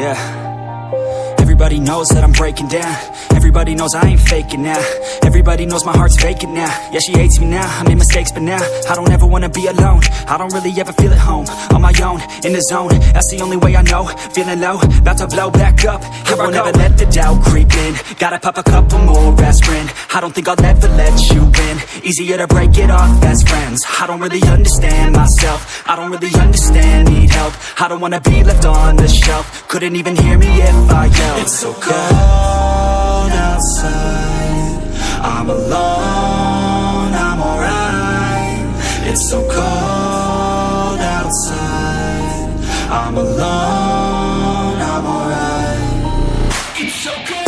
Yeah. Everybody knows that I'm breaking down. Everybody knows I ain't faking now. Everybody knows my heart's vacant now. Yeah, she hates me now, I made mistakes but now I don't ever wanna be alone. I don't really ever feel at home. On my own, in the zone, that's the only way I know. Feeling low, about to blow back up. I won't ever let the doubt creep in. Gotta pop a couple more aspirin. I don't think I'll ever let you in. Easier to break it off as friends. I don't really understand myself. I don't really understand, need help. I don't wanna be left on the shelf. Couldn't even hear me if I yelled. It's so cold outside, I'm alone, I'm alright. It's so cold outside, I'm alone, I'm alright. It's so cold.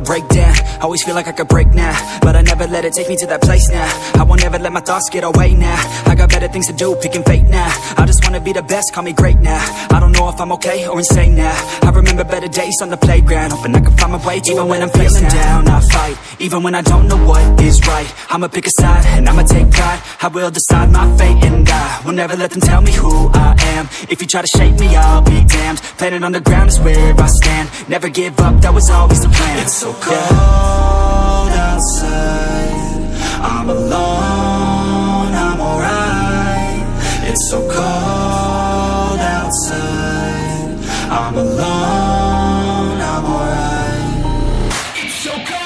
Break down, always feel like I could break now, but I never let it take me to that place now. I won't ever let my thoughts get away now. I got better things to do, picking fate now. I just wanna be the best, call me great now. I don't know if I'm okay or insane now. I remember better days on the playground, hoping I can find my way. Even when I'm feeling down, I fight. Even when I don't know what is right, I'ma pick a side and I'ma take pride. I will decide my fate and I will never let them tell me who I am. If you try to shape me, I'll be damned. Planet on the ground is where I stand. Never give up, that was always the plan. It's so cold outside, I'm alone, I'm alright. It's so cold outside, I'm alone, I'm alright. It's so cold.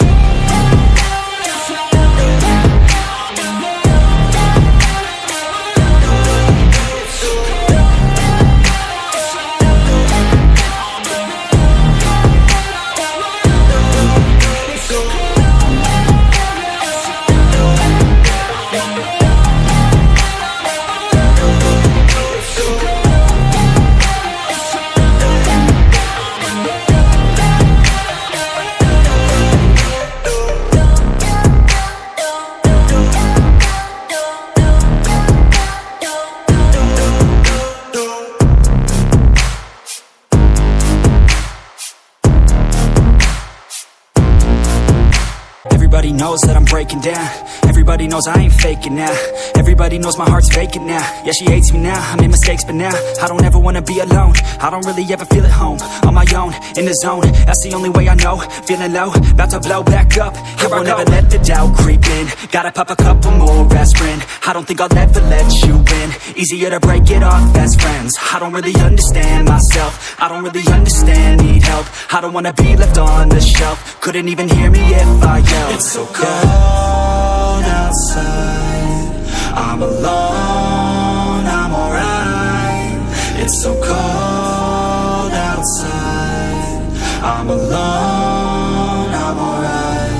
Everybody knows that I'm breaking down. Everybody knows I ain't faking now. Everybody knows my heart's vacant now. Yeah, she hates me now, I made mistakes but now I don't ever wanna be alone. I don't really ever feel at home. On my own, in the zone, that's the only way I know. Feeling low, about to blow back up. I won't ever let the doubt creep in. Gotta pop a couple more aspirin. I don't think I'll ever let you in. Easier to break it off as friends. I don't really understand myself. I don't really understand, need help. I don't wanna be left on the shelf. Couldn't even hear me if I yelled. It's so cold outside, I'm alone, I'm alright. It's so cold outside, I'm alone, I'm alright.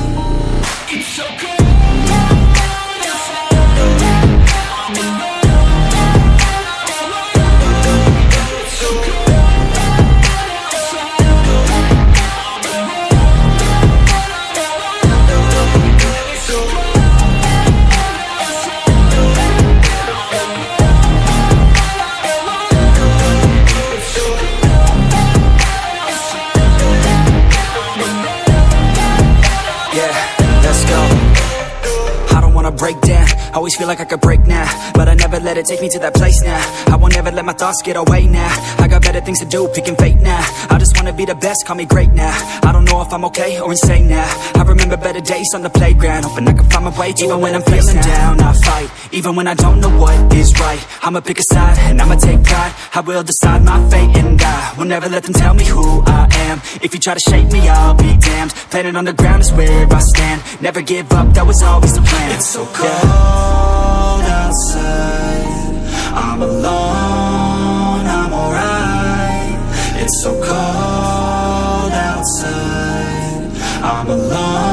It's so cold. Break down, always feel like I could break now, but I never let it take me to that place now. I won't ever let my thoughts get away now. I got better things to do, picking fate now. I just wanna be the best, call me great now. I don't know if I'm okay or insane now. I remember better days on the playground, hoping I can find my way. Even when I'm feeling down, I fight. Even when I don't know what is right, I'ma pick a side and I'ma take pride. I will decide my fate and I will never let them tell me who I am. If you try to shape me, I'll be damned. Planet on the ground is where I stand. Never give up, that was always the plan. It's so cold outside, I'm alone, I'm alright. It's so cold outside, I'm alone.